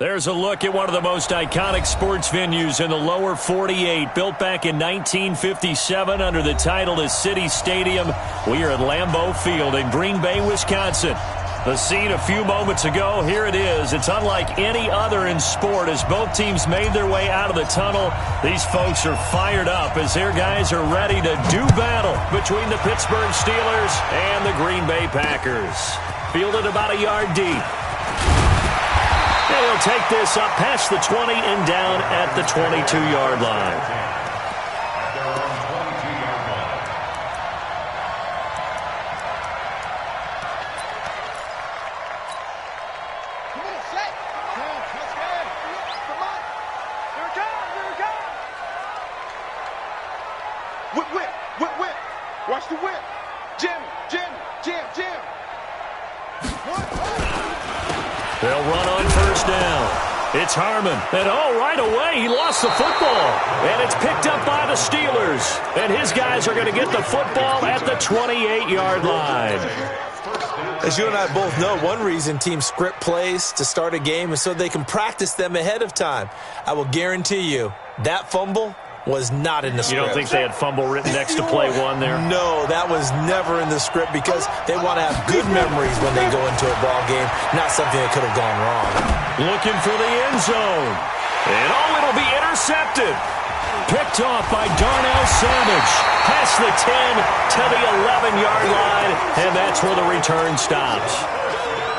There's a look at one of the most iconic sports venues in the lower 48, built back in 1957 under the title of City Stadium. We are at Lambeau Field in Green Bay, Wisconsin. The scene a few moments ago, here it is. It's unlike any other in sport as both teams made their way out of the tunnel. These folks are fired up as their guys are ready to do battle between the Pittsburgh Steelers and the Green Bay Packers. Fielded about a yard deep. And he'll take this up past the 20 and down at the 22-yard line. Whip. Watch the whip. Jam. They'll run on first down. It's Harmon. And right away, he lost the football. And it's picked up by the Steelers. And his guys are going to get the football at the 28-yard line. As you and I both know, one reason teams script plays to start a game is so they can practice them ahead of time. I will guarantee you that fumble was not in the script. You don't think they had fumble written next to play one there? No, that was never in the script because they want to have good memories when they go into a ball game, not something that could have gone wrong. Looking for the end zone. And it'll be intercepted. Picked off by Darnell Savage. Past the 10 to the 11-yard line, and that's where the return stops.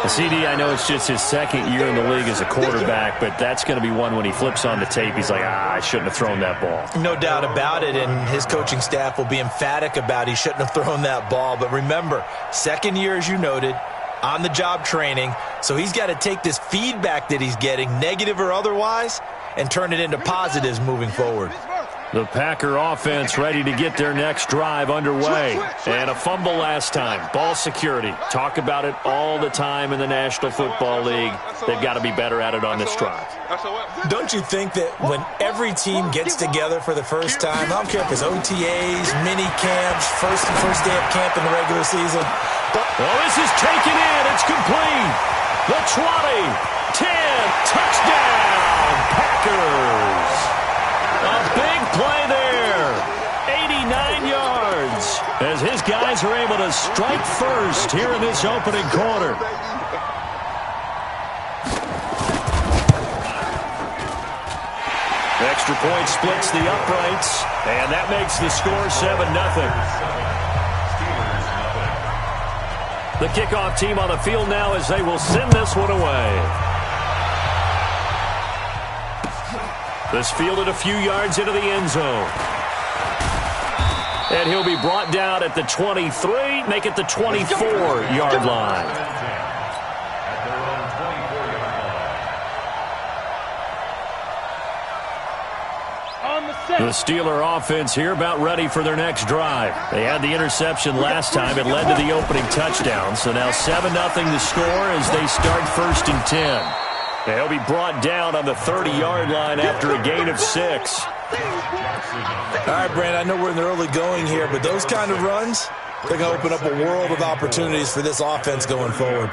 CD, I know it's just his second year in the league as a quarterback, but that's going to be one when he flips on the tape. He's like, I shouldn't have thrown that ball. No doubt about it, and his coaching staff will be emphatic about he shouldn't have thrown that ball. But remember, second year, as you noted, on-the-job training, so he's got to take this feedback that he's getting, negative or otherwise, and turn it into positives moving forward. The Packer offense ready to get their next drive underway. And a fumble last time. Ball security. Talk about it all the time in the National Football League. They've got to be better at it on this drive. Don't you think that when every team gets together for the first time, I don't care if it's OTAs, mini camps, first day of camp in the regular season. This is taken in. It's complete. The 20, 10, touchdown, Packers. A big play there. 89 yards as his guys are able to strike first here in this opening quarter. Extra point splits the uprights, and that makes the score 7-0. The kickoff team on the field now as they will send this one away. This fielded a few yards into the end zone. And he'll be brought down at the 23, make it the 24-yard line. The Steeler offense here about ready for their next drive. They had the interception last time. It led to the opening touchdown. So now 7-0 the score as they start 1st and 10. They'll be brought down on the 30-yard line after a gain of 6. All right, Brandon, I know we're in the early going here, but those kind of runs, they're going to open up a world of opportunities for this offense going forward.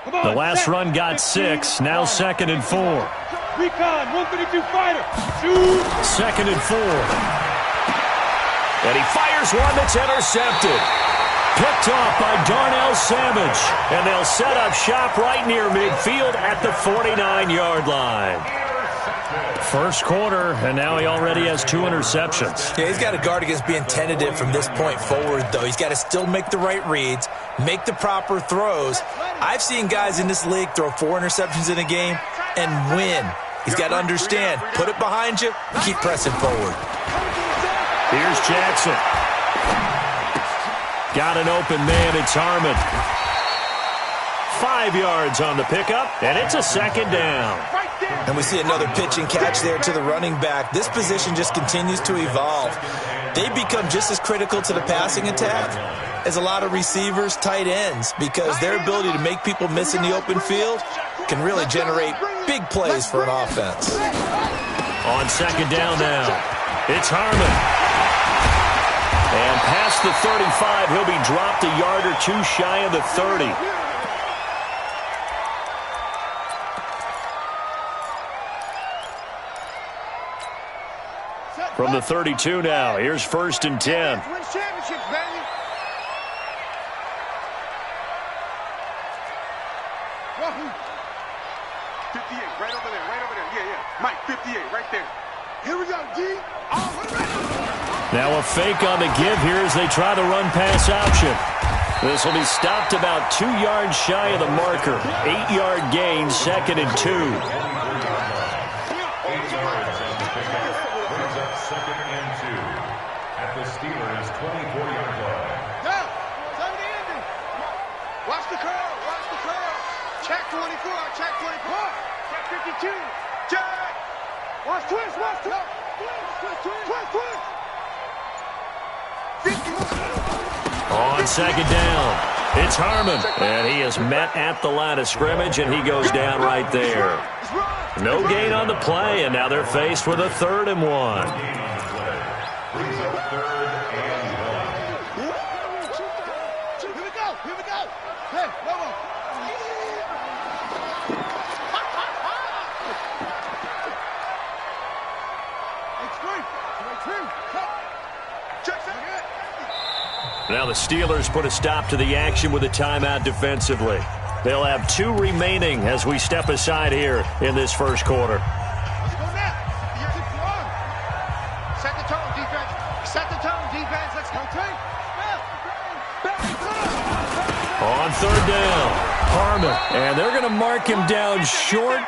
The last run got 6, now 2nd and 4. Recon, 132 fighter. 2nd and 4. And he fires one that's intercepted. Picked off by Darnell Savage. And they'll set up shop right near midfield at the 49-yard line. First quarter, and now he already has 2 interceptions. Yeah, he's got to guard against being tentative from this point forward, though. He's got to still make the right reads, make the proper throws. I've seen guys in this league throw 4 interceptions in a game and win. He's got to understand, put it behind you, keep pressing forward. Here's Jackson. Got an open man, it's Harmon. 5 yards on the pickup, and it's a 2nd down. And we see another pitch and catch there to the running back. This position just continues to evolve. They become just as critical to the passing attack as a lot of receivers, tight ends, because their ability to make people miss in the open field can really generate big plays for an offense. On 2nd down now, it's Harmon. And past the 35, he'll be dropped a yard or 2 shy of the 30. From the 32 now, here's 1st and 10. Wins championships, baby. Wahoo. 58, right over there, right over there. Yeah, yeah. Mike, 58, right there. Here we go, D. Oh, what about Now a fake on the give here as they try the run-pass option. This will be stopped about 2 yards shy of the marker. 8-yard gain, 2nd and 2. Watch the curl, watch the curl. Check 24, check 24. Check 52. Check. Watch twist, watch twist. Twist, twist. 50. On 2nd down, it's Harmon. And he is met at the line of scrimmage, and he goes down right there. No gain on the play, and now they're faced with a 3rd and 1. Now the Steelers put a stop to the action with a timeout defensively. They'll have 2 remaining as we step aside here in this first quarter. Let's go now. Set the tone, defense. Set the tone, defense. Let's go, team. On 3rd down, Harmon. And they're going to mark him down short,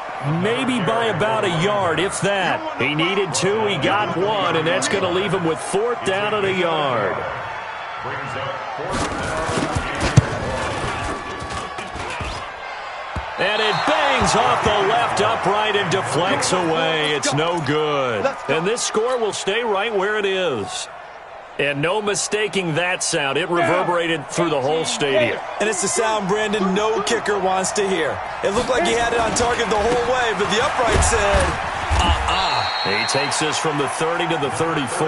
maybe by about a yard, if that. He needed 2, he got 1, and that's going to leave him with 4th down and a yard. And it bangs off the left upright and deflects away. It's no good. And this score will stay right where it is. And no mistaking that sound. It reverberated through the whole stadium. And it's the sound, Brandon, no kicker wants to hear. It looked like he had it on target the whole way, but the upright said, He takes this from the 30 to the 34.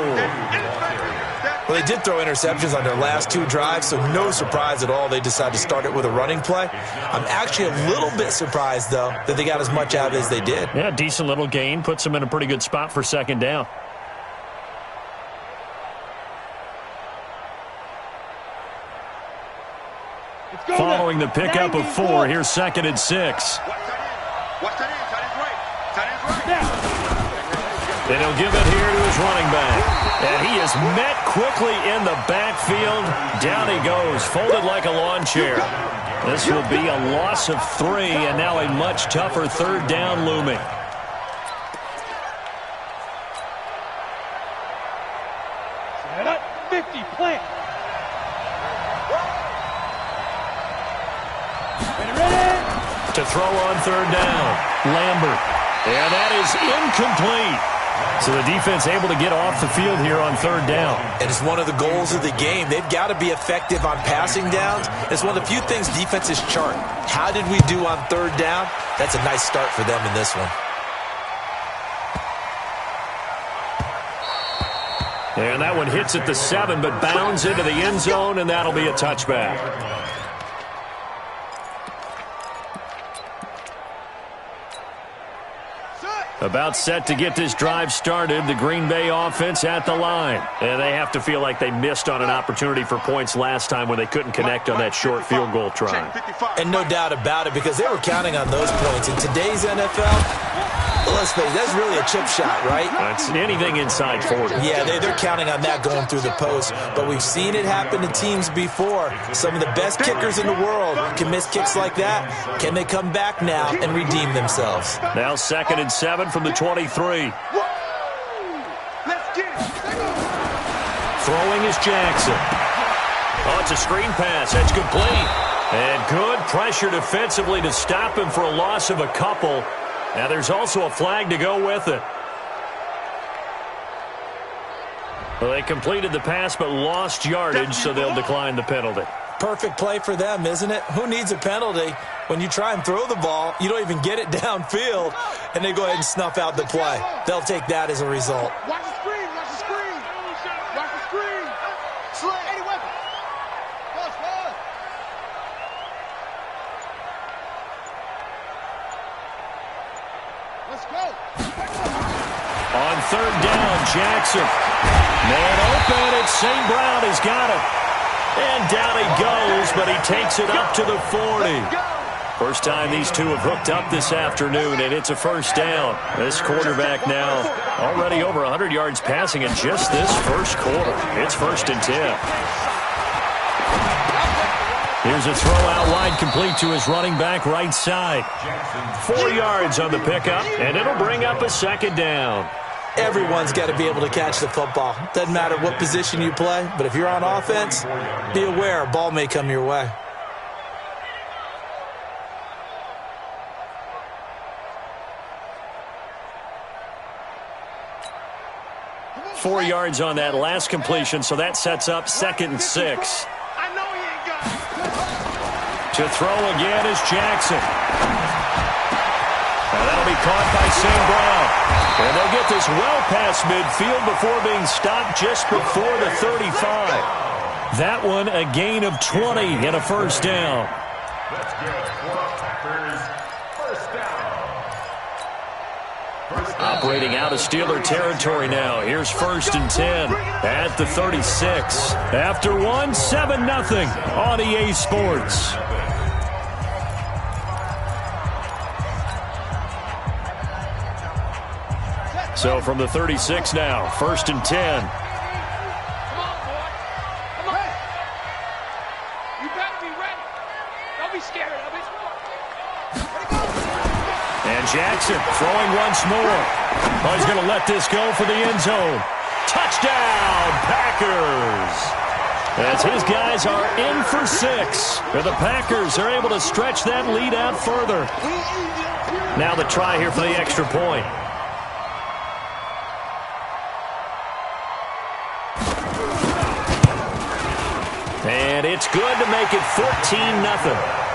Well, they did throw interceptions on their last 2 drives, so no surprise at all they decided to start it with a running play. I'm actually a little bit surprised, though, that they got as much out as they did. Yeah, decent little gain. Puts them in a pretty good spot for 2nd down. Following the pickup of 4, here's 2nd and 6. Watch that in. Tight end's right. Tight end's right. And he'll give it here to his running back. And he is met quickly in the backfield. Down he goes, folded like a lawn chair. This will be a loss of 3, and now a much tougher 3rd down looming. Set up, 50, plant. Ready? To throw on 3rd down, Lambert. And that is incomplete. So the defense able to get off the field here on 3rd down. And it's one of the goals of the game. They've got to be effective on passing downs. It's one of the few things defenses chart. How did we do on 3rd down? That's a nice start for them in this one. And that one hits at the 7, but bounds into the end zone, and that'll be a touchback. About set to get this drive started, the Green Bay offense at the line. And they have to feel like they missed on an opportunity for points last time when they couldn't connect on that short field goal try. And no doubt about it, because they were counting on those points. In today's NFL, let's face it, that's really a chip shot, right? That's anything inside 40. Yeah, they're counting on that going through the post. But we've seen it happen to teams before. Some of the best kickers in the world can miss kicks like that. Can they come back now and redeem themselves? Now 2nd and 7 from the 23. Throwing is Jackson. Oh, it's a screen pass. That's complete. And good pressure defensively to stop him for a loss of a couple. Now there's also a flag to go with it. Well, they completed the pass but lost yardage, so they'll decline the penalty. Perfect play for them, isn't it? Who needs a penalty? When you try and throw the ball, you don't even get it downfield, and they go ahead and snuff out the play. They'll take that as a result. Watch the screen, watch the screen. Watch the screen. Slay, any weapon. Go. Let's go. On third down, Jackson. Man open, it's St. Brown. He's got it. And down he goes, but he takes it up to the 40. First time these two have hooked up this afternoon, and it's a first down. This quarterback now already over 100 yards passing in just this first quarter. It's 1st and 10. Here's a throw out wide, complete to his running back right side. 4 yards on the pickup, and it'll bring up a second down. Everyone's got to be able to catch the football. Doesn't matter what position you play, but if you're on offense, be aware a ball may come your way. Four yards on that last completion, so that sets up 2nd and 6. I know he ain't got it. To throw again is Jackson. And that'll be caught by St. Brown. And they'll get this well past midfield before being stopped just before the 35. That one a gain of 20 and a first down. Let's get Packers first down. Operating out of Steeler territory now. Here's 1st and 10 at the 36. After one, 7-0 on EA Sports. So from the 36 now, 1st and 10. Come on, boy. Come on. You better be ready. Don't be scared of it. And Jackson throwing once more. Oh, he's going to let this go for the end zone. Touchdown, Packers. As his guys are in for 6. And the Packers are able to stretch that lead out further. Now the try here for the extra point. And it's good to make it 14-0.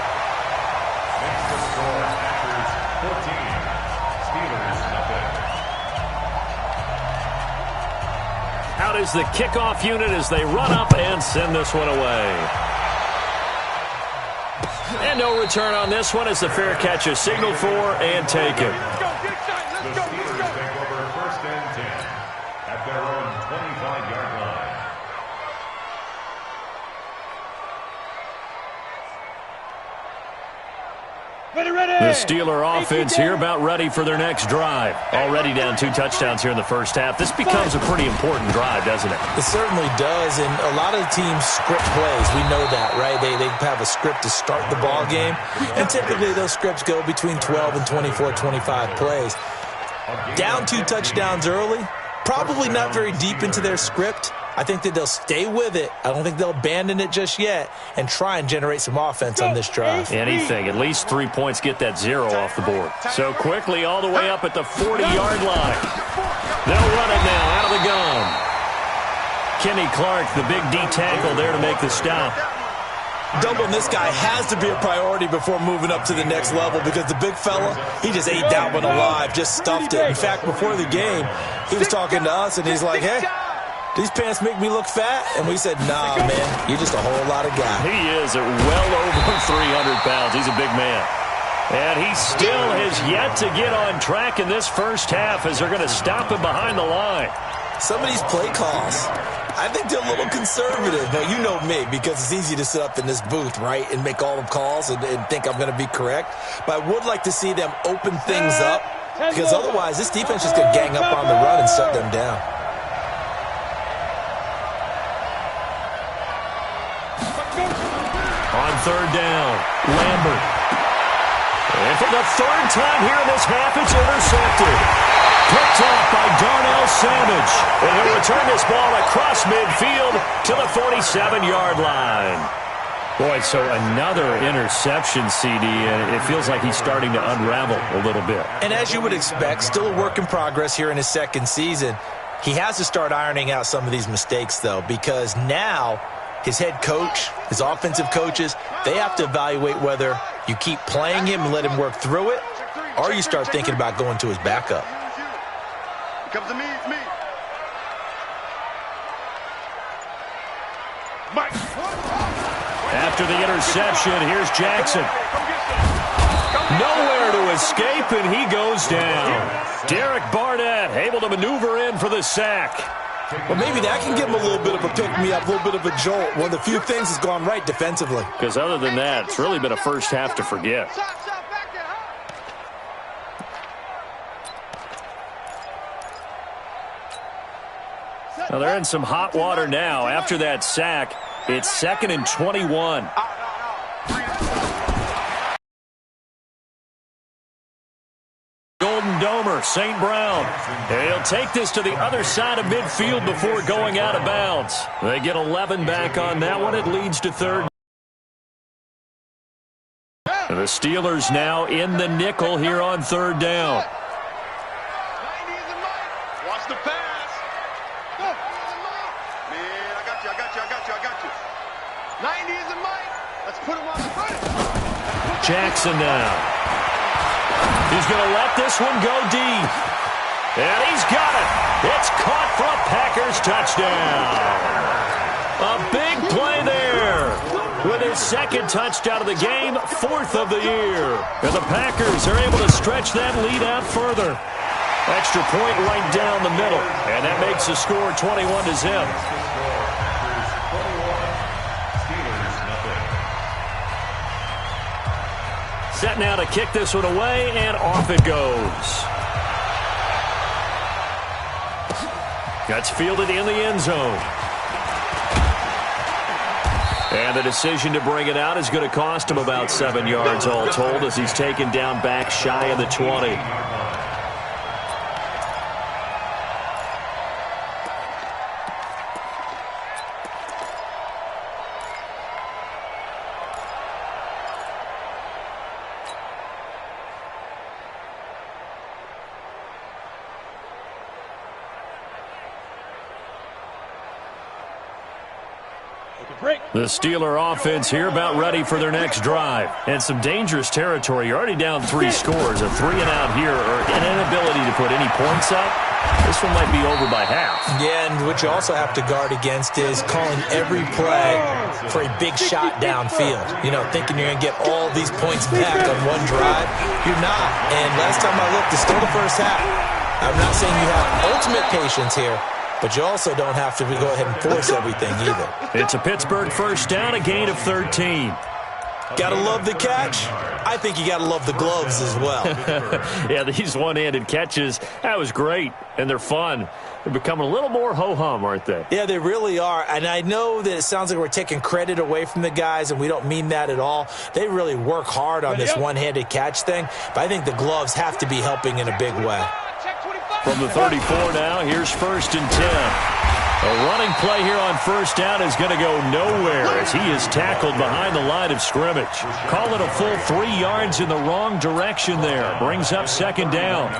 Out is the kickoff unit as they run up and send this one away. And no return on this one as the fair catch is signaled for and taken. Let's go. Get excited. Let's go. Let's go. Take over 1st and 10 at their own 25-yard line. The Steeler offense here about ready for their next drive. Already down 2 touchdowns here in the first half. This becomes a pretty important drive, doesn't it? It certainly does, and a lot of teams script plays. We know that, right? They have a script to start the ball game, and typically those scripts go between 12 and 24, 25 plays. Down 2 touchdowns early, probably not very deep into their script. I think that they'll stay with it. I don't think they'll abandon it just yet and try and generate some offense on this drive. Anything. At least 3 points get that 0 off the board. So quickly all the way up at the 40-yard line. They'll run it now out of the gun. Kenny Clark, the big D tackle there to make the stop. Doubling this guy has to be a priority before moving up to the next level because the big fella, he just ate that one alive, just stuffed it. In fact, before the game, he was talking to us, and he's like, hey, these pants make me look fat? And we said, nah, man, you're just a whole lot of guy. He is at well over 300 pounds. He's a big man. And he still has yet to get on track in this first half as they're going to stop him behind the line. Some of these play calls, I think they're a little conservative. Now, you know me, because it's easy to sit up in this booth, right, and make all the calls and think I'm going to be correct. But I would like to see them open things up because otherwise this defense is going to gang up on the run and shut them down. On third down, Lambert. And for the 3rd time here in this half, it's intercepted. Picked off by Darnell Savage. And he'll return this ball across midfield to the 47-yard line. Boy, so another interception, CD, and it feels like he's starting to unravel a little bit. And as you would expect, still a work in progress here in his 2nd season. He has to start ironing out some of these mistakes, though, because now his head coach, his offensive coaches, they have to evaluate whether you keep playing him and let him work through it, or you start thinking about going to his backup. Comes to me, it's me. After the interception, here's Jackson. Nowhere to escape, and he goes down. Derek Barnett able to maneuver in for the sack. Well, maybe that can give him a little bit of a pick-me-up, a little bit of a jolt. One of the few things that's gone right defensively. Because other than that, it's really been a first half to forget. Now they're in some hot water now. After that sack, it's 2nd and 21. Golden Domer, St. Brown. He'll take this to the other side of midfield before going out of bounds. They get 11 back on that one. It leads to 3rd. The Steelers now in the nickel here on 3rd down. Watch the pass. Go. Man, I got you. 90 is a Mike. Let's put him on the front. Jackson now. He's going to let this one go deep. And he's got it. It's caught for a Packers touchdown. A big play there. With his 2nd touchdown of the game, 4th of the year. And the Packers are able to stretch that lead out further. Extra point right down the middle. And that makes the score 21-0. Set now to kick this one away, and off it goes. That's fielded in the end zone. And the decision to bring it out is going to cost him about 7 yards all told as he's taken down back shy of the 20. The Steeler offense here about ready for their next drive. And some dangerous territory. You're already down 3 scores. A 3-and-out here or an inability to put any points up. This one might be over by half. Yeah, and what you also have to guard against is calling every play for a big shot downfield. You know, thinking you're going to get all these points back on one drive. You're not. And last time I looked, it's still the first half. I'm not saying you have ultimate patience here, but you also don't have to go ahead and force everything either. It's a Pittsburgh first down, a gain of 13. Gotta love the catch. I think you gotta love the gloves as well. Yeah, these one-handed catches, that was great, and they're fun. They're becoming a little more ho-hum, aren't they? Yeah, they really are, and I know that it sounds like we're taking credit away from the guys, and we don't mean that at all. They really work hard on this one-handed catch thing, but I think the gloves have to be helping in a big way. From the 34 now, here's 1st and 10. A running play here on first down is going to go nowhere as he is tackled behind the line of scrimmage. Call it a full 3 yards in the wrong direction there. Brings up 2nd down.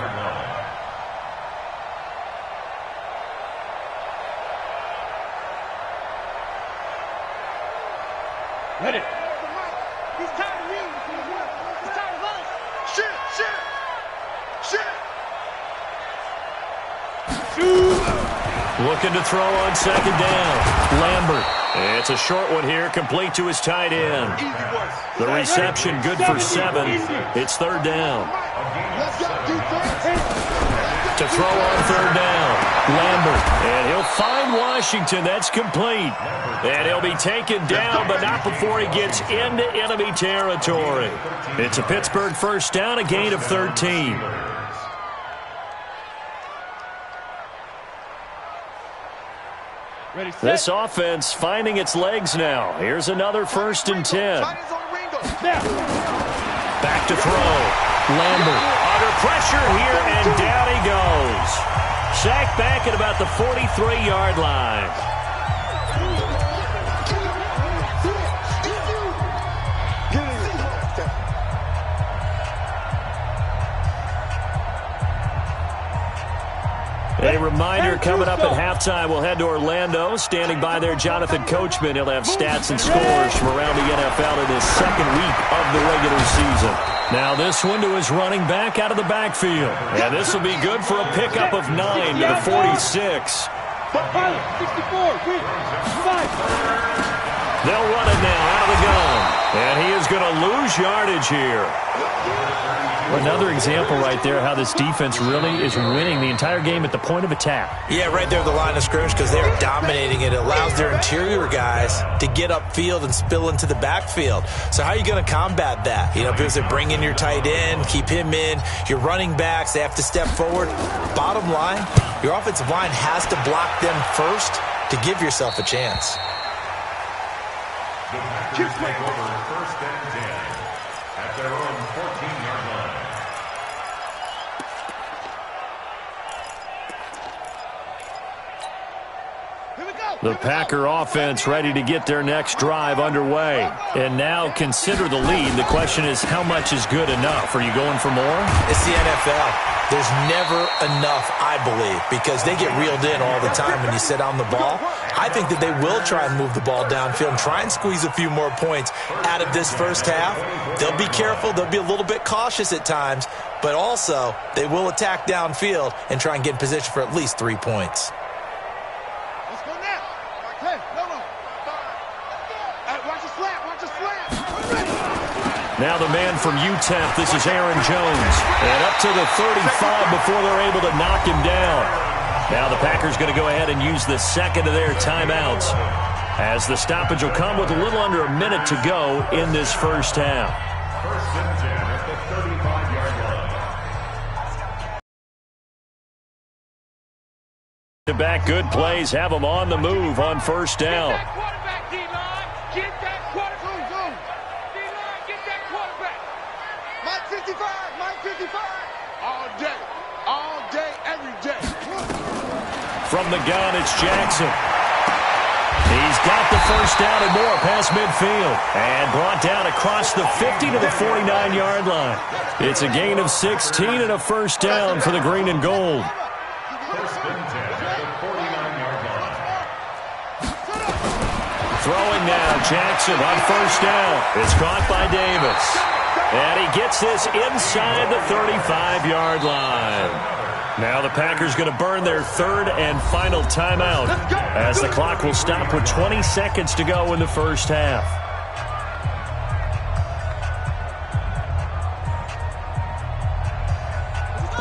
Ready. He's tired of you. He's tired of us. Shit. Looking to throw on 2nd down. Lambert. It's a short one here, complete to his tight end. The reception good for 7. It's 3rd down. To throw on 3rd down. Lambert. And he'll find Washington. That's complete. And he'll be taken down, but not before he gets into enemy territory. It's a Pittsburgh first down, a gain of 13. This offense finding its legs now. Here's another 1st and 10. Back to throw. Lambert under pressure here, and down he goes. Sacked back at about the 43-yard line. A reminder coming up at halftime. We'll head to Orlando. Standing by there, Jonathan Coachman. He'll have stats and scores from around the NFL in his 2nd week of the regular season. Now this one to his running back out of the backfield. And this will be good for a pickup of 9 to the 46. They'll run it now out of the gun. And he is going to lose yardage here. Another example right there how this defense really is winning the entire game at the point of attack. Yeah, right there at the line of scrimmage because they're dominating it. It allows their interior guys to get upfield and spill into the backfield. So how are you going to combat that? You know, because they bring in your tight end, keep him in. Your running backs, they have to step forward. Bottom line, your offensive line has to block them first to give yourself a chance. The Packers take over 1st and 10 at their own 14-yard line. The Packer offense ready to get their next drive underway. And now consider the lead. The question is, how much is good enough? Are you going for more? It's the NFL. There's never enough, I believe, because they get reeled in all the time when you sit on the ball. I think that they will try and move the ball downfield and try and squeeze a few more points out of this first half. They'll be careful. They'll be a little bit cautious at times, but also they will attack downfield and try and get in position for at least 3 points. Now the man from UTEP, this is Aaron Jones. And up to the 35 before they're able to knock him down. Now the Packers going to go ahead and use the second of their timeouts, as the stoppage will come with a little under a minute to go in this first half. 1st and 10 at the 35-yard line. Back, good plays, have them on the move on first down. From the gun, it's Jackson. He's got the first down and more past midfield. And brought down across the 50 to the 49-yard line. It's a gain of 16 and a first down for the green and gold. 1st and 10 at the 49-yard line. Throwing now, Jackson on first down. It's caught by Davis. And he gets this inside the 35-yard line. Now the Packers going to burn their third and final timeout as the clock will stop with 20 seconds to go in the first half.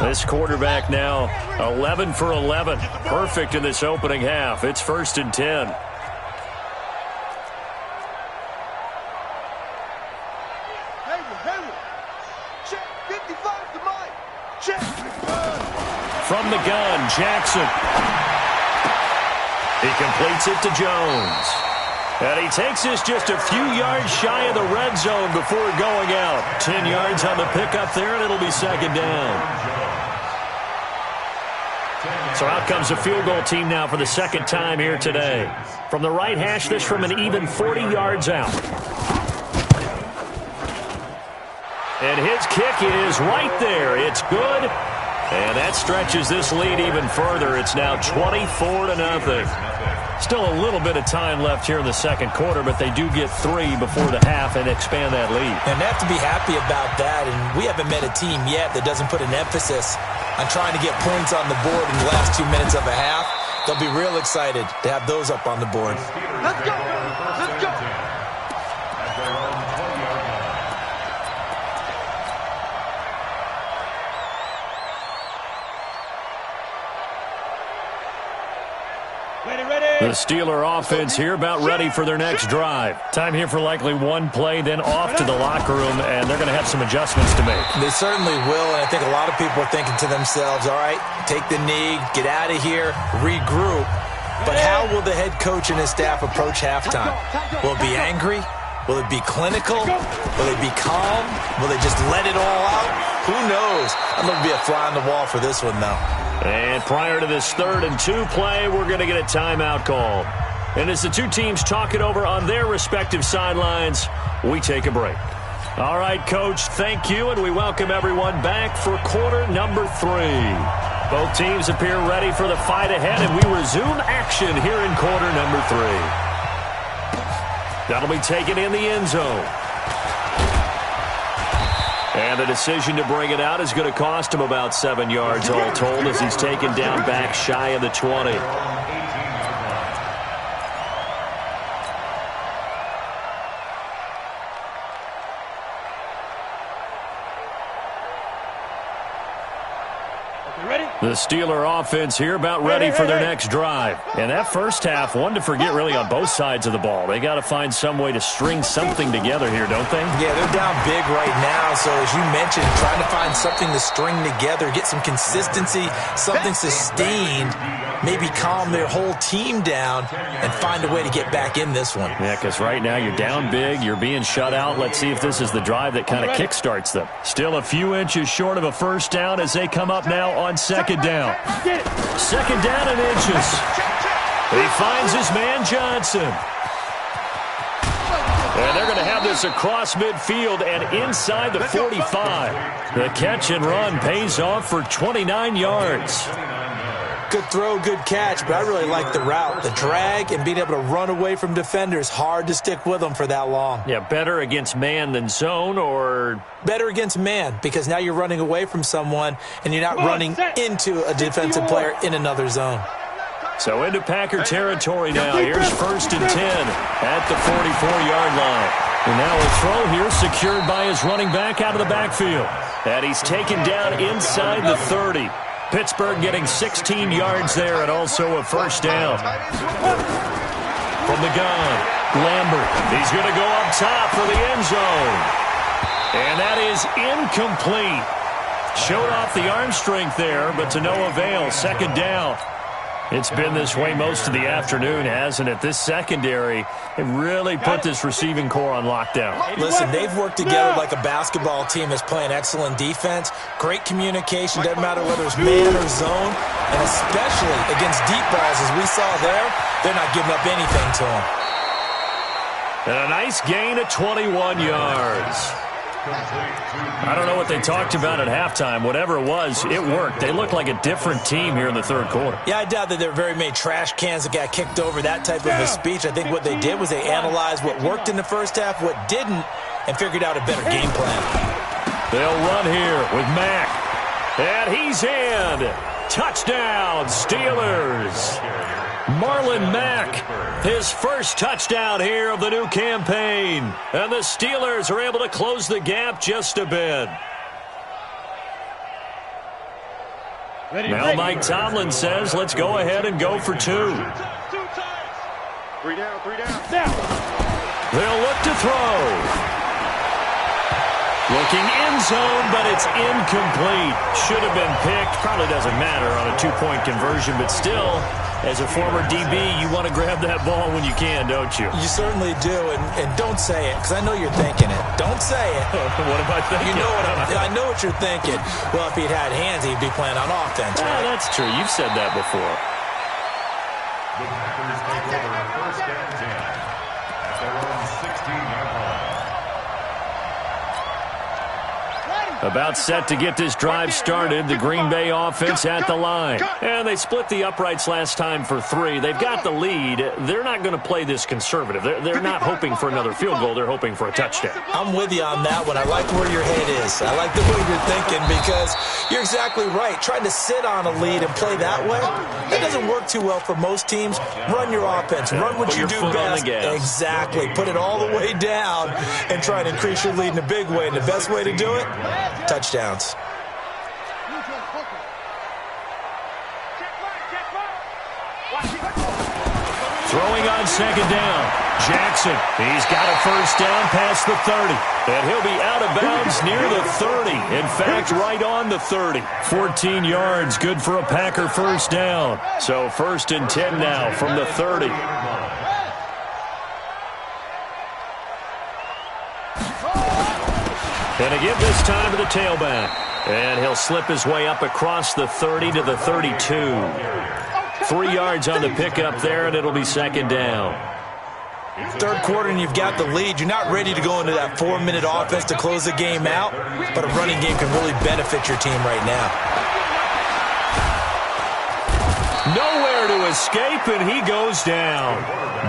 This quarterback now 11 for 11. Perfect in this opening half. It's 1st and 10. From the gun, Jackson. He completes it to Jones. And he takes this just a few yards shy of the red zone before going out. 10 yards on the pickup there, and it'll be second down. So out comes the field goal team now for the second time here today. From the right hash, this from an even 40 yards out. And his kick is right there. It's good. And that stretches this lead even further. It's now 24-0. Still a little bit of time left here in the second quarter, but they do get 3 before the half and expand that lead. And they have to be happy about that. And we haven't met a team yet that doesn't put an emphasis on trying to get points on the board in the last 2 minutes of a half. They'll be real excited to have those up on the board. Let's go. Let's go. The Steeler offense here about ready for their next drive. Time here for likely one play, then off to the locker room, and they're going to have some adjustments to make. They certainly will, and I think a lot of people are thinking to themselves, all right, take the knee, get out of here, regroup. But how will the head coach and his staff approach halftime? Will it be angry? Will it be clinical? Will it be calm? Will they just let it all out? Who knows? I'm going to be a fly on the wall for this one, though. And prior to this 3rd and 2 play, we're going to get a timeout called. And as the two teams talk it over on their respective sidelines, we take a break. All right, Coach, thank you, and we welcome everyone back for quarter number 3. Both teams appear ready for the fight ahead, and we resume action here in quarter number 3. That'll be taken in the end zone. And the decision to bring it out is going to cost him about 7 yards all told as he's taken down back shy of the 20. The Steeler offense here about ready for their next drive. And that first half, one to forget really on both sides of the ball. They got to find some way to string something together here, don't they? Yeah, they're down big right now. So as you mentioned, trying to find something to string together, get some consistency, something sustained, maybe calm their whole team down and find a way to get back in this one. Yeah, because right now you're down big, you're being shut out. Let's see if this is the drive that kind of kickstarts them. Still a few inches short of a first down as they come up now on second down. Second down and inches. He finds his man Johnson. And they're going to have this across midfield and inside the 45. The catch and run pays off for 29 yards. Good throw, good catch, but I really like the route. The drag and being able to run away from defenders, hard to stick with them for that long. Yeah, better against man than zone, or? Better against man, because now you're running away from someone and you're not running into a defensive player in another zone. So into Packer territory now. Here's first and 10 at the 44-yard line. And now a throw here secured by his running back out of the backfield. And he's taken down inside the 30. Pittsburgh getting 16 yards there and also a first down. From the gun, Lambert. He's going to go up top for the end zone. And that is incomplete. Showed off the arm strength there, but to no avail. Second down. It's been this way most of the afternoon, hasn't it? This secondary, it really put this receiving core on lockdown. Listen, they've worked together like a basketball team that's playing excellent defense. Great communication, doesn't matter whether it's man or zone. And especially against deep balls, as we saw there, they're not giving up anything to them. And a nice gain of 21 yards. I don't know what they talked about at halftime. Whatever it was, it worked. They looked like a different team here in the third quarter. Yeah, I doubt that there were very many trash cans that got kicked over, that type of a speech. I think what they did was they analyzed what worked in the first half, what didn't, and figured out a better game plan. They'll run here with Mack. And he's in. Touchdown, Steelers. Marlon Mack, his first touchdown here of the new campaign. And the Steelers are able to close the gap just a bit. Now Mike Tomlin says, let's go ahead and go for two. 3 down. They'll look to throw. Looking end zone, but it's incomplete. Should have been picked. Probably doesn't matter on a two-point conversion, but still, as a former DB, you want to grab that ball when you can, don't you? You certainly do, and don't say it, because I know you're thinking it. Don't say it. What am I thinking? You know I know what you're thinking. Well, if he'd had hands, he'd be playing on offense, right? That's true. You've said that before. The Packers take over first and 10 at their own 16-yard line. About set to get this drive started, the Green Bay offense at the line. And they split the uprights last time for 3. They've got the lead. They're not going to play this conservative. They're not hoping for another field goal. They're hoping for a touchdown. I'm with you on that one. I like where your head is. I like the way you're thinking, because you're exactly right. Trying to sit on a lead and play that way, that doesn't work too well for most teams. Run your offense. Run what you do best. Exactly. Put it all the way down and try to increase your lead in a big way. And the best way to do it, touchdowns. Throwing on second down. Jackson, he's got a first down past the 30. And he'll be out of bounds near the 30. In fact, right on the 30. 14 yards, good for a Packer first down. So first and 10 now from the 30. And again this time to the tailback. And he'll slip his way up across the 30 to the 32. 3 yards on the pickup there, and it'll be second down. Third quarter and you've got the lead. You're not ready to go into that 4-minute offense to close the game out, but a running game can really benefit your team right now. Nowhere to escape, and he goes down.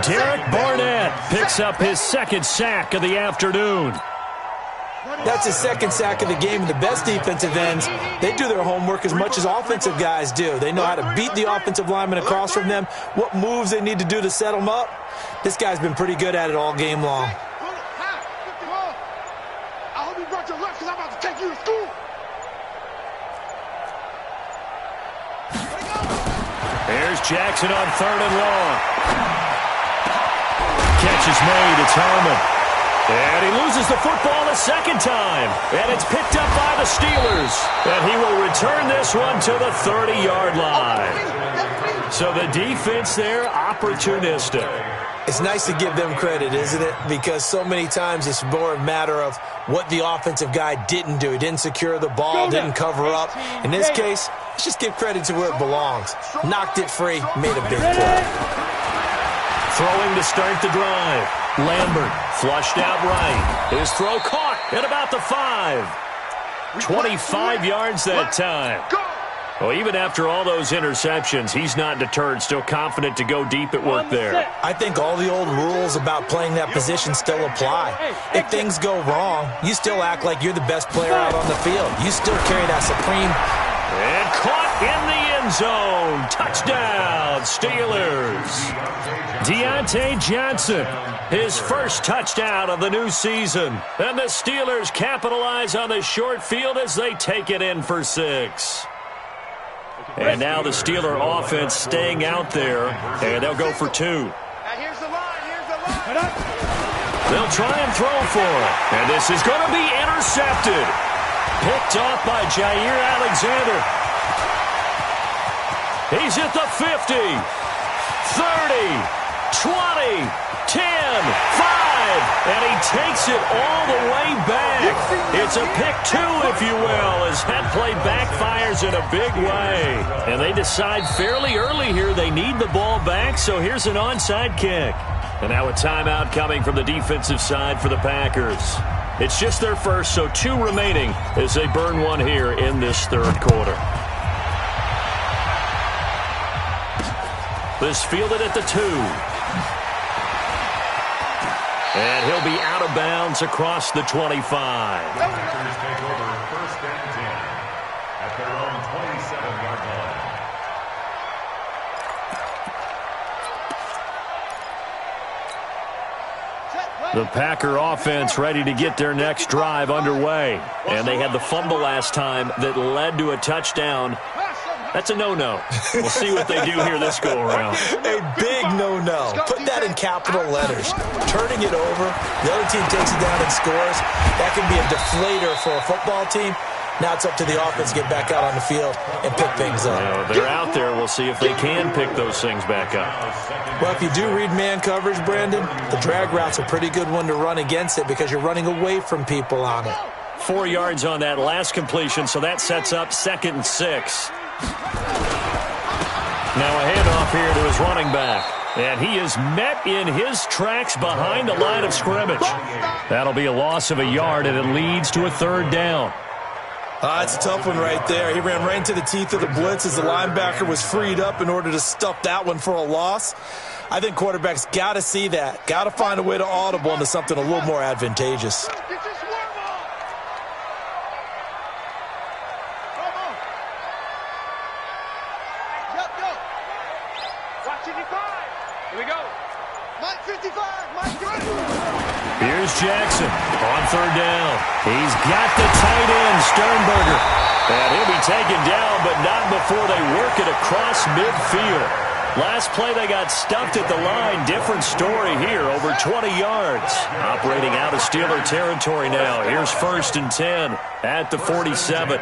Derek Barnett picks up his second sack of the afternoon. That's his second sack of the game. And the best defensive ends, they do their homework as much as offensive guys do. They know how to beat the offensive lineman across from them, what moves they need to do to set them up. This guy's been pretty good at it all game long. I hope you brought your lunch, because I'm about to take you to school. Here's Jackson on 3rd and long. Catch is made. It's Harmon. And he loses the football a second time. And it's picked up by the Steelers. And he will return this one to the 30-yard line. So the defense there, opportunistic. It's nice to give them credit, isn't it? Because so many times it's more a matter of what the offensive guy didn't do. He didn't secure the ball, didn't cover up. In this case, let's just give credit to where it belongs. Knocked it free, made a big play. Throwing to start the drive. Lambert flushed out right. His throw caught at about the 5. 25 yards that time. Well, even after all those interceptions, he's not deterred, still confident to go deep at work there. I think all the old rules about playing that position still apply. If things go wrong, you still act like you're the best player out on the field. You still carry that supreme. And caught in the end zone. Touchdown, Steelers. Deontay Johnson, his first touchdown of the new season. And the Steelers capitalize on the short field as they take it in for 6. And now the Steeler offense staying out there, and they'll go for 2. Here's the line. Here's the line. They'll try and throw for it. And this is going to be intercepted. Picked off by Jair Alexander. He's at the 50, 30, 20, 10, 5, and he takes it all the way back. It's a pick 2, if you will, as that play backfires in a big way. And they decide fairly early here they need the ball back, so here's an onside kick. And now a timeout coming from the defensive side for the Packers. It's just their first, so 2 remaining as they burn one here in this 3rd quarter. This fielded at the 2. And he'll be out of bounds across the 25. Packers take over 1st and 10 at their own 27-yard line. The Packer offense ready to get their next drive underway. And they had the fumble last time that led to a touchdown. That's a no-no. We'll see what they do here this go-around. A big no-no. Put that in capital letters. Turning it over, the other team takes it down and scores. That can be a deflator for a football team. Now it's up to the offense to get back out on the field and pick things up. They're out there. We'll see if they can pick those things back up. Well, if you do read man coverage, Brandon, the drag route's a pretty good one to run against it because you're running away from people on it. 4 yards on that last completion, so that sets up 2nd and 6. Now a handoff here to his running back. And he is met in his tracks behind the line of scrimmage. That'll be a loss of a yard, and it leads to a 3rd down. It's a tough one right there. He ran right into the teeth of the blitz as the linebacker was freed up in order to stuff that one for a loss. I think quarterbacks got to see that. Got to find a way to audible into something a little more advantageous. Here's Jackson on 3rd down. He's got the tight end, Sternberger. And he'll be taken down, but not before they work it across midfield. Last play, they got stuffed at the line. Different story here, over 20 yards. Operating out of Steeler territory now. Here's 1st and 10 at the 47.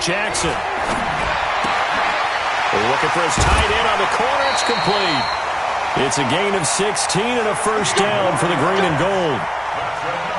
Jackson. Looking for his tight end on the corner. It's complete. It's a gain of 16 and a 1st down for the green and gold.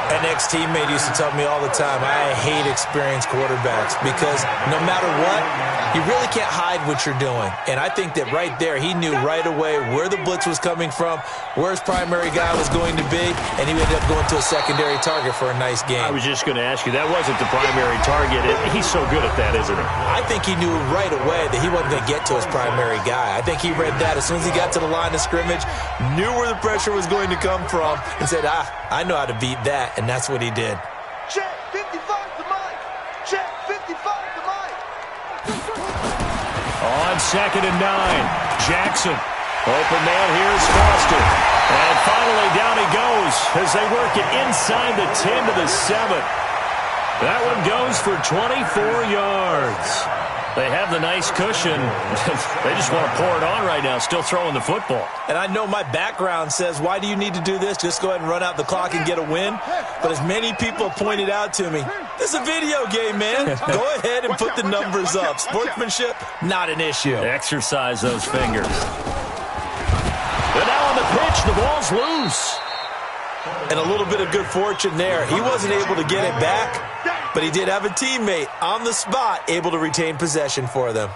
An ex-teammate used to tell me all the time, I hate experienced quarterbacks because no matter what, you really can't hide what you're doing. And I think that right there, he knew right away where the blitz was coming from, where his primary guy was going to be, and he ended up going to a secondary target for a nice game. I was just going to ask you, that wasn't the primary target. He's so good at that, isn't he? I think he knew right away that he wasn't going to get to his primary guy. I think he read that as soon as he got to the line of scrimmage, knew where the pressure was going to come from, and said, I know how to beat that. And that's what he did. Check 55 to Mike. Check 55 to Mike. On 2nd and 9, Jackson. Open man here is Foster. And finally down he goes as they work it inside the 10 to the 7. That one goes for 24 yards. They have the nice cushion. They just want to pour it on right now, still throwing the football. And I know my background says, why do you need to do this? Just go ahead and run out the clock and get a win. But as many people pointed out to me, this is a video game, man. Go ahead and put the numbers up. Sportsmanship, not an issue. Exercise those fingers. But now on the pitch, the ball's loose. And a little bit of good fortune there. He wasn't able to get it back, but he did have a teammate on the spot able to retain possession for them.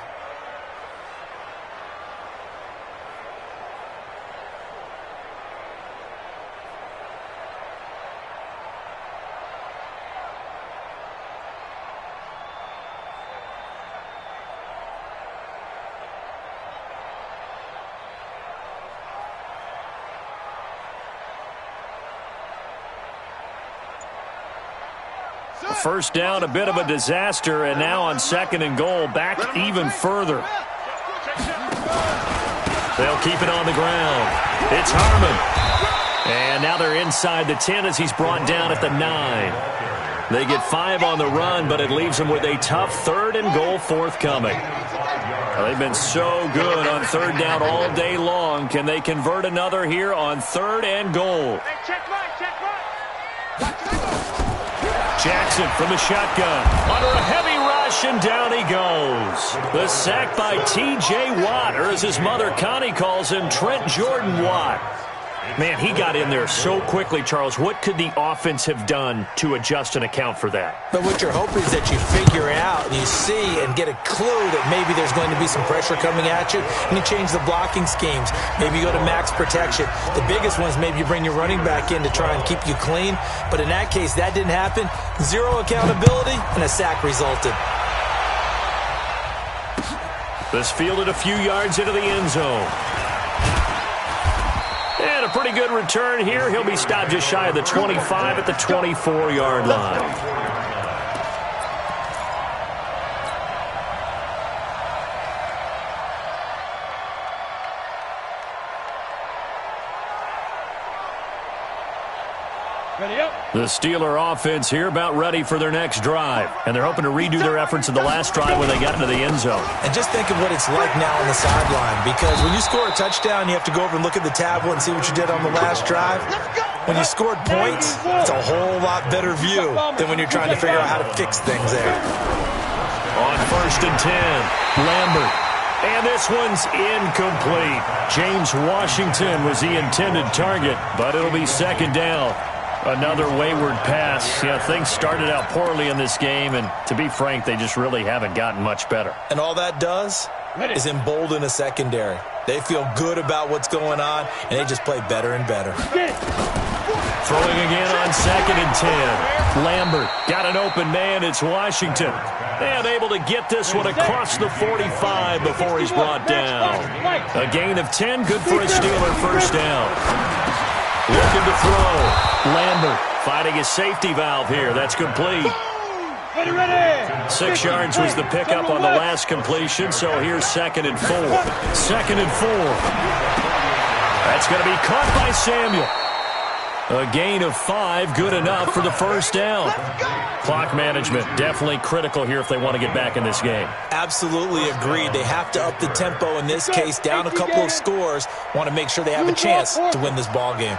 First down, a bit of a disaster, and now on 2nd and goal, back even further. They'll keep it on the ground. It's Harmon. And now they're inside the 10 as he's brought down at the 9. They get 5 on the run, but it leaves them with a tough 3rd and goal forthcoming. They've been so good on 3rd down all day long. Can they convert another here on 3rd and goal? Jackson from the shotgun. Under a heavy rush, and down he goes. The sack by T.J. Watt, or as his mother Connie calls him, Trent Jordan Watt. Man, he got in there so quickly, Charles. What could the offense have done to adjust and account for that? But what you're hoping is that you figure out and you see and get a clue that maybe there's going to be some pressure coming at you, and you change the blocking schemes. Maybe you go to max protection. The biggest one is maybe you bring your running back in to try and keep you clean. But in that case, that didn't happen. 0 accountability, and a sack resulted. This fielded a few yards into the end zone. And a pretty good return here. He'll be stopped just shy of the 25 at the 24-yard line. The Steeler offense here about ready for their next drive. And they're hoping to redo their efforts in the last drive when they got into the end zone. And just think of what it's like now on the sideline. Because when you score a touchdown, you have to go over and look at the tablet and see what you did on the last drive. When you scored points, it's a whole lot better view than when you're trying to figure out how to fix things there. On 1st and 10, Lambert. And this one's incomplete. James Washington was the intended target, but it'll be 2nd down. Another wayward pass. Yeah, things started out poorly in this game, and to be frank, they just really haven't gotten much better. And all that does is embolden a secondary. They feel good about what's going on, and they just play better and better. Throwing again on 2nd and 10. Lambert got an open man. It's Washington. And able to get this one across the 45 before he's brought down. A gain of 10, good for a Steeler first down. Looking to throw. Lambert finding his safety valve here. That's complete. 6 yards was the pickup on the last completion, so here's 2nd and 4. 2nd and 4. That's going to be caught by Samuel. A gain of 5, good enough for the first down. Clock management definitely critical here if they want to get back in this game. Absolutely agreed. They have to up the tempo in this case, down a couple of scores. Want to make sure they have a chance to win this ball game.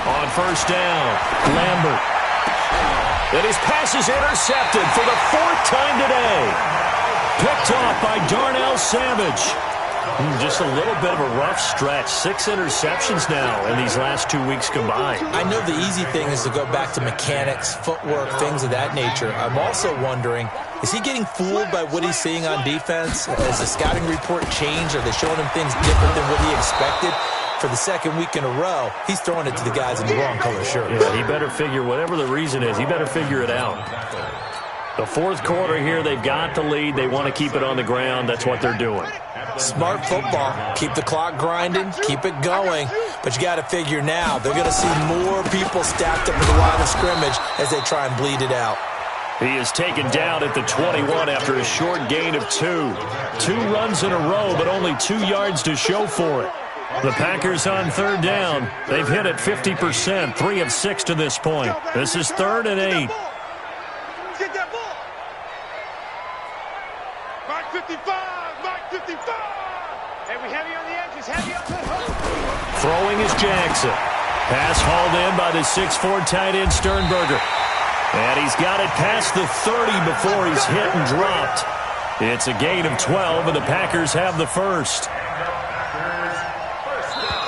On 1st down, Lambert. And his pass is intercepted for the 4th time today. Picked off by Darnell Savage. Just a little bit of a rough stretch. 6 interceptions now in these last 2 weeks combined. I know the easy thing is to go back to mechanics, footwork, things of that nature. I'm also wondering, is he getting fooled by what he's seeing on defense? Has the scouting report changed? Are they showing him things different than what he expected? For the 2nd week in a row, he's throwing it to the guys in the wrong color shirt. Yeah, he better figure, whatever the reason is, he better figure it out. The 4th quarter here, they've got the lead. They want to keep it on the ground. That's what they're doing. Smart football. Keep the clock grinding. Keep it going. But you got to figure now, they're going to see more people stacked up in the line of scrimmage as they try and bleed it out. He is taken down at the 21 after a short gain of 2. 2 runs in a row, but only 2 yards to show for it. The Packers on 3rd down. They've hit it 50%, 3 of 6 to this point. This is 3rd and 8. 55, Mike 55. Hey, we heavy on the edges, heavy on the hook. Throwing is Jackson. Pass hauled in by the 6'4" tight end Sternberger. And he's got it past the 30 before he's hit and dropped. It's a gain of 12, and the Packers have the first.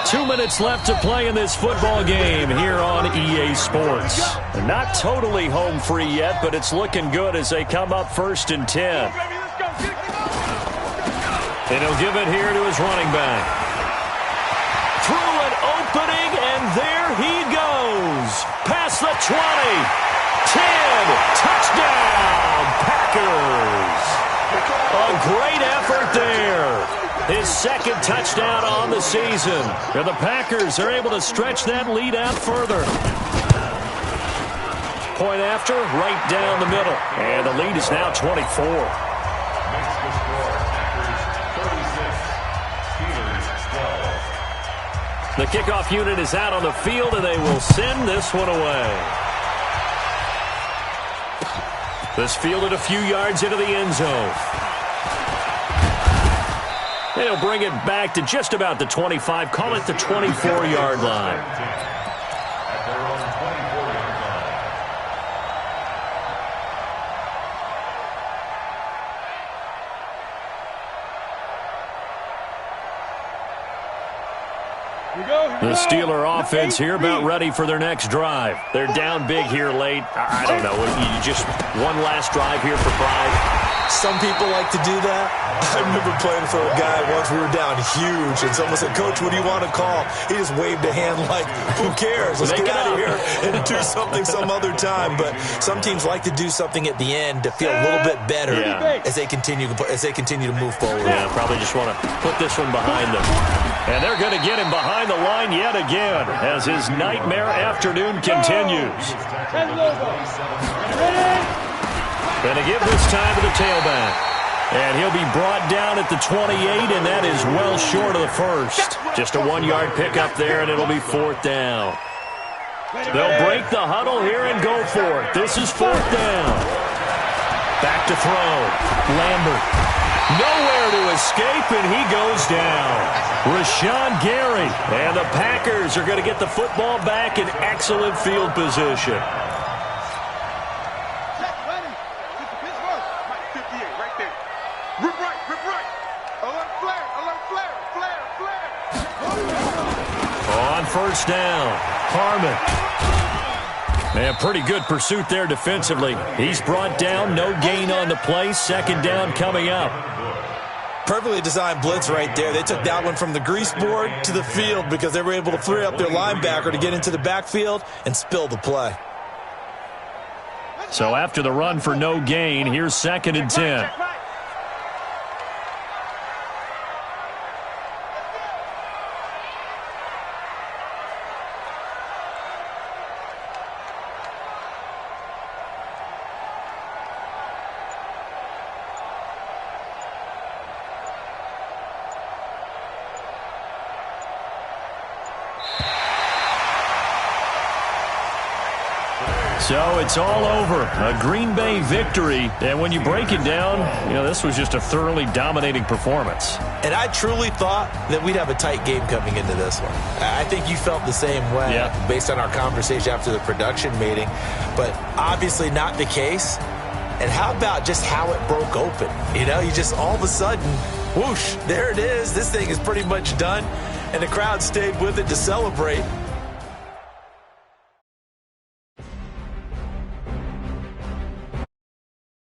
2 minutes left to play in this football game here on EA Sports. They're not totally home free yet, but it's looking good as they come up 1st and 10. And he'll give it here to his running back. Through an opening, and there he goes. Past the 20. 10. Touchdown, Packers. A great effort there. His second touchdown on the season. And the Packers are able to stretch that lead out further. Point after, right down the middle. And the lead is now 24. Makes the score, Packers 36, Steelers 12. The kickoff unit is out on the field, and they will send this one away. This fielded a few yards into the end zone. They'll bring it back to just about the 25, call it the 24-yard line. At their own 24-yard line. The Steeler offense here about ready for their next drive. They're down big here late. I don't know. You just one last drive here for pride. Some people like to do that. I remember playing for a guy once. We were down huge, and someone said, "Coach, what do you want to call?" He just waved a hand like, "Who cares? Let's get out of here and do something some other time." But some teams like to do something at the end to feel a little bit better as they continue to move forward. Yeah, probably just want to put this one behind them. And they're going to get him behind the line yet again as his nightmare afternoon continues. Going to give this time to the tailback. And he'll be brought down at the 28, and that is well short of the first. Just a 1-yard pickup there, and it'll be 4th down. They'll break the huddle here and go for it. This is 4th down. Back to throw. Lambert. Nowhere to escape, and he goes down. Rashawn Gary. And the Packers are going to get the football back in excellent field position. On first down, Harmon. And pretty good pursuit there defensively. He's brought down, no gain on the play. 2nd down coming up. Perfectly designed blitz right there. They took that one from the grease board to the field because they were able to free up their linebacker to get into the backfield and spill the play. So after the run for no gain, here's 2nd and 10. So it's all over. A Green Bay victory. And when you break it down, this was just a thoroughly dominating performance. And I truly thought that we'd have a tight game coming into this one. I think you felt the same way based on our conversation after the production meeting. But obviously not the case. And how about just how it broke open? You just all of a sudden, whoosh, there it is. This thing is pretty much done. And the crowd stayed with it to celebrate.